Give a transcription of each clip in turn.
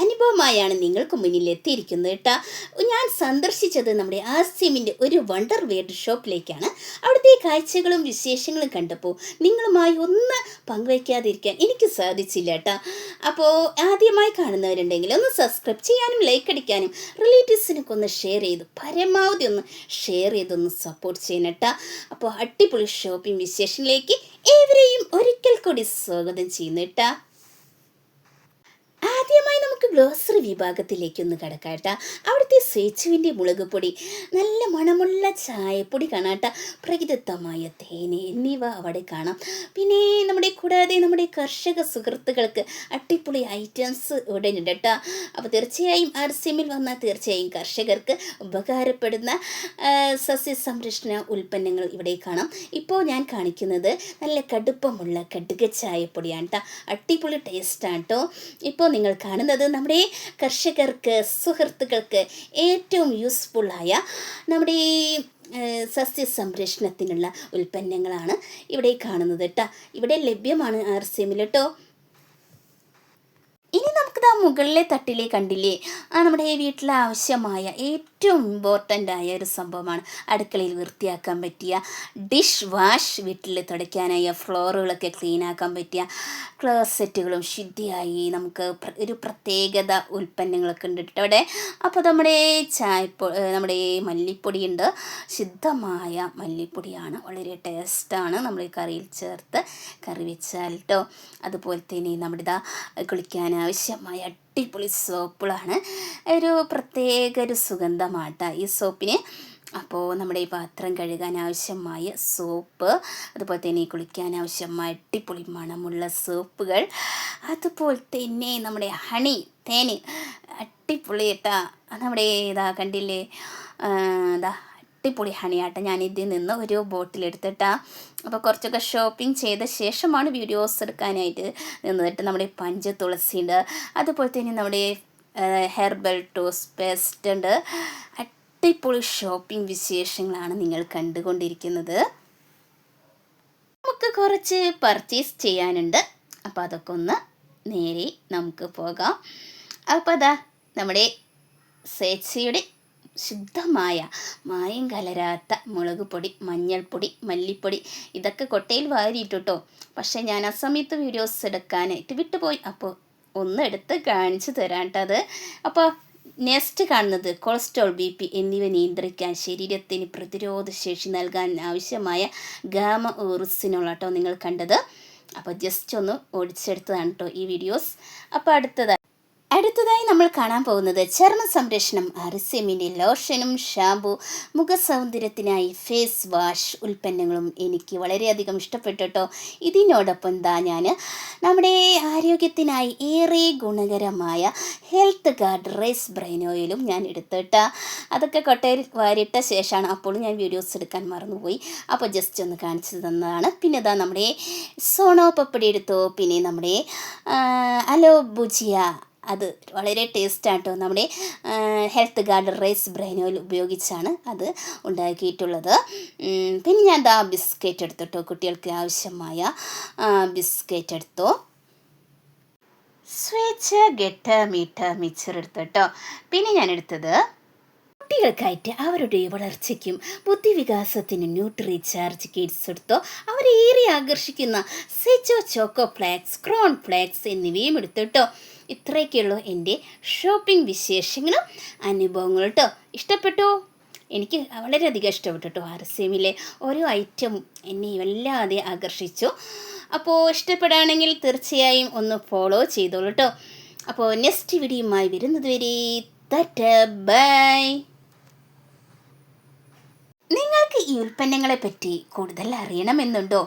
അനുഭവമായാണ് നിങ്ങൾക്ക് മുന്നിൽ എത്തിയിരിക്കുന്നത് കേട്ടോ. ഞാൻ സന്ദർശിച്ചത് നമ്മുടെ ആസിമിൻ്റെ ഒരു വണ്ടർ വേൾഡ് ഷോപ്പിലേക്കാണ്. അവിടുത്തെ കാഴ്ചകളും വിശേഷങ്ങളും കണ്ടപ്പോൾ നിങ്ങളുമായി ഒന്ന് പങ്കുവയ്ക്കാതിരിക്കാൻ എനിക്ക് സാധിച്ചില്ല കേട്ടോ. അപ്പോൾ ആദ്യമായി കാണുന്നവരുണ്ടെങ്കിൽ ഒന്ന് സബ്സ്ക്രൈബ് ചെയ്യാനും ലൈക്ക് അടിക്കാനും റിലേറ്റീവ്സിനൊക്കെ ഒന്ന് ഷെയർ ചെയ്ത് പരമാവധി ഒന്ന് ഷെയർ ചെയ്തൊന്ന് സപ്പോർട്ട് ചെയ്യണം കേട്ടോ. അപ്പോൾ അടിപൊളി ഷോപ്പിംഗ് വിശേഷങ്ങളിലേക്ക് ഏവരെയും ഒരിക്കൽ കൂടി സ്വാഗതം ചെയ്യുന്നു കേട്ടോ. ആദ്യമായി നമുക്ക് ഗ്ലോസറി വിഭാഗത്തിലേക്കൊന്ന് കിടക്കാട്ട. അവിടുത്തെ സേച്ചുവിൻ്റെ മുളക് പൊടി, നല്ല മണമുള്ള ചായപ്പൊടി കാണാട്ട, പ്രകൃതിദത്തമായ തേന് എന്നിവ അവിടെ കാണാം. പിന്നെ കൂടാതെ നമ്മുടെ കർഷക സുഹൃത്തുക്കൾക്ക് അടിപൊളി ഐറ്റംസ് ഇവിടെ ഉണ്ട് കേട്ടോ. അപ്പോൾ തീർച്ചയായും RCMൽ വന്നാൽ തീർച്ചയായും കർഷകർക്ക് ഉപകാരപ്പെടുന്ന സസ്യ സംരക്ഷണ ഉൽപ്പന്നങ്ങൾ ഇവിടെ കാണാം. ഇപ്പോൾ ഞാൻ കാണിക്കുന്നത് നല്ല കടുപ്പമുള്ള കടുക ചായപ്പൊടിയാണ് കേട്ടോ. അടിപൊളി ടേസ്റ്റാണ് കേട്ടോ. ഇപ്പോൾ നിങ്ങൾ കാണുന്നത് നമ്മുടെ കർഷകർക്ക് സുഹൃത്തുക്കൾക്ക് ഏറ്റവും യൂസ്ഫുള്ളായ നമ്മുടെ സസ്യ സംരക്ഷണത്തിനുള്ള ഉൽപ്പന്നങ്ങളാണ് ഇവിടെ കാണുന്നത് കേട്ടോ. ഇവിടെ ലഭ്യമാണ് RCMൽ കേട്ടോ. ഇനി നമുക്കിതാ മുകളിലെ തട്ടിലെ കണ്ടില്ലേ, നമ്മുടെ വീട്ടിൽ ആവശ്യമായ ഏറ്റവും ഇമ്പോർട്ടൻ്റ് ആയ ഒരു സംഭവമാണ് അടുക്കളയിൽ വൃത്തിയാക്കാൻ പറ്റിയ ഡിഷ് വാഷ്, വീട്ടിൽ തുടയ്ക്കാനായ ഫ്ലോറുകളൊക്കെ ക്ലീനാക്കാൻ പറ്റിയ ക്ലോസറ്റുകളും ശുദ്ധിയായി നമുക്ക് ഒരു പ്രത്യേകത ഉൽപ്പന്നങ്ങളൊക്കെ ഉണ്ട് കേട്ടോ അവിടെ. അപ്പോൾ നമ്മുടെ നമ്മുടെ മല്ലിപ്പൊടിയുണ്ട്, ശുദ്ധമായ മല്ലിപ്പൊടിയാണ്, വളരെ ടേസ്റ്റാണ് നമ്മൾ കറിയിൽ ചേർത്ത് കറി വെച്ചാൽ കേട്ടോ. അതുപോലെ തന്നെ നമ്മുടെ കുളിക്കാൻ ആവശ്യമായ അടിപൊളി സോപ്പുകളാണ്, ഒരു പ്രത്യേക ഒരു സുഗന്ധമാട്ട ഈ സോപ്പിന്. അപ്പോൾ നമ്മുടെ ഈ പാത്രം കഴുകാൻ ആവശ്യമായ സോപ്പ്, അതുപോലെ തന്നെ കുളിക്കാൻ ആവശ്യമായ അടിപൊളി മണമുള്ള സോപ്പുകൾ, അതുപോലെ തന്നെ നമ്മുടെ ഹണി തേന് അടിപൊളി കേട്ടാ. നമ്മുടെ കണ്ടില്ലേ, അടിപൊളി ഹണിയാട്ട. ഞാൻ ഇതിൽ നിന്ന് ഒരു ബോട്ടിലെടുത്തിട്ടാ. അപ്പോൾ കുറച്ചൊക്കെ ഷോപ്പിംഗ് ചെയ്ത ശേഷമാണ് വീഡിയോസ് എടുക്കാനായിട്ട് നിന്നിട്ട്. നമ്മുടെ പഞ്ചതുളസി ഉണ്ട്, അതുപോലെ തന്നെ നമ്മുടെ ഹെർബൽ ടൂത്ത് പേസ്റ്റ് ഉണ്ട്. അടിപൊളി ഷോപ്പിംഗ് വിശേഷങ്ങളാണ് നിങ്ങൾ കണ്ടുകൊണ്ടിരിക്കുന്നത്. നമുക്ക് കുറച്ച് പർച്ചേസ് ചെയ്യാനുണ്ട്. അപ്പോൾ അതൊക്കെ ഒന്ന് നേരെ നമുക്ക് പോകാം. അപ്പോൾ നമ്മുടെ സേച്ചിയുടെ ശുദ്ധമായ മായം കലരാത്ത മുളക് പൊടി, മഞ്ഞൾപ്പൊടി, മല്ലിപ്പൊടി ഇതൊക്കെ കൊട്ടയിൽ വാരിയിട്ടോ. പക്ഷേ ഞാൻ ആ സമയത്ത് വീഡിയോസ് എടുക്കാനായിട്ട് വിട്ടുപോയി. അപ്പോൾ ഒന്ന് എടുത്ത് കാണിച്ചു തരാം കേട്ടോ അത്. അപ്പോൾ നെക്സ്റ്റ് കാണുന്നത് കൊളസ്ട്രോൾ, BP എന്നിവ നിയന്ത്രിക്കാൻ, ശരീരത്തിന് പ്രതിരോധ ശേഷി നൽകാൻ ആവശ്യമായ ഗാമ ഓറിസിനോൾ കേട്ടോ നിങ്ങൾ കണ്ടത്. അപ്പോൾ ജസ്റ്റ് ഒന്ന് ഓടിച്ചെടുത്തതാണ് കേട്ടോ ഈ വീഡിയോസ്. അപ്പോൾ അടുത്തതായി നമ്മൾ കാണാൻ പോകുന്നത് ചർമ്മ സംരക്ഷണം RCMൻ്റെ ലോഷനും ഷാമ്പു, മുഖസൗന്ദര്യത്തിനായി ഫേസ് വാഷ് ഉൽപ്പന്നങ്ങളും എനിക്ക് വളരെയധികം ഇഷ്ടപ്പെട്ടു കേട്ടോ. ഇതിനോടൊപ്പം ഞാൻ നമ്മുടെ ആരോഗ്യത്തിനായി ഏറെ ഗുണകരമായ ഹെൽത്ത് ഗാർഡ് റൈസ് ബ്രെയിൻ ഓയിലും ഞാൻ എടുത്തിട്ടാ. അതൊക്കെ കൊട്ടയിൽ വാരിയിട്ട ശേഷമാണ്, അപ്പോൾ ഞാൻ വീഡിയോസ് എടുക്കാൻ മറന്നുപോയി. അപ്പോൾ ജസ്റ്റ് ഒന്ന് കാണിച്ചു തന്നതാണ്. പിന്നെ നമ്മുടെ സോണോ പപ്പടി എടുത്തു. പിന്നെ നമ്മുടെ അലോ ഭുജിയ, അത് വളരെ ടേസ്റ്റാട്ടോ. നമ്മുടെ Health Guard rice bran oil ഉപയോഗിച്ചാണ് അത് ഉണ്ടാക്കിയിട്ടുള്ളത്. പിന്നെ ഞാൻ ബിസ്ക്കറ്റ് എടുത്തിട്ടോ, കുട്ടികൾക്ക് ആവശ്യമായ ബിസ്ക്കറ്റ് എടുത്തു. സ്വേച്ഛ ഗെട്ട മീഠ മിക്സർ എടുത്തിട്ടോ. പിന്നെ ഞാൻ എടുത്തത് കുട്ടികൾക്കായിട്ട് അവരുടെ വളർച്ചയ്ക്കും ബുദ്ധിവികാസത്തിനും ന്യൂട്രി ചാർജ് കിഡ്സ് എടുത്തോ. അവരേറെ ആകർഷിക്കുന്ന സെച്ചോ ചോക്കോ ഫ്ലേക്സ്, ക്രോൺ ഫ്ലേക്സ് എന്നിവയും എടുത്തിട്ടോ. ഇത്രയൊക്കെയുള്ളൂ എൻ്റെ ഷോപ്പിംഗ് വിശേഷങ്ങളും അനുഭവങ്ങളും കേട്ടോ. ഇഷ്ടപ്പെട്ടോ? എനിക്ക് വളരെയധികം ഇഷ്ടപ്പെട്ടു കേട്ടോ. RCMലെ ഓരോ ഐറ്റം എന്നെ വല്ലാതെ ആകർഷിച്ചു. അപ്പോൾ ഇഷ്ടപ്പെടുകയാണെങ്കിൽ തീർച്ചയായും ഒന്ന് ഫോളോ ചെയ്തോളൂ കേട്ടോ. അപ്പോൾ നെക്സ്റ്റ് വീഡിയോയുമായി വരുന്നത് വരെ ബൈ. നിങ്ങൾക്ക് ഈ ഉൽപ്പന്നങ്ങളെ പറ്റി കൂടുതൽ അറിയണമെന്നുണ്ടോ?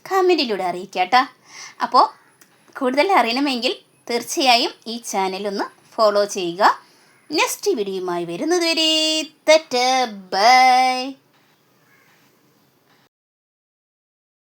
കമൻറ്റിലൂടെ അറിയിക്കാട്ടോ. അപ്പോൾ കൂടുതൽ അറിയണമെങ്കിൽ തീർച്ചയായും ഈ ചാനലൊന്ന് ഫോളോ ചെയ്യുക. നെക്സ്റ്റ് വീഡിയോയുമായി വരുന്നത് വരെ ബൈ.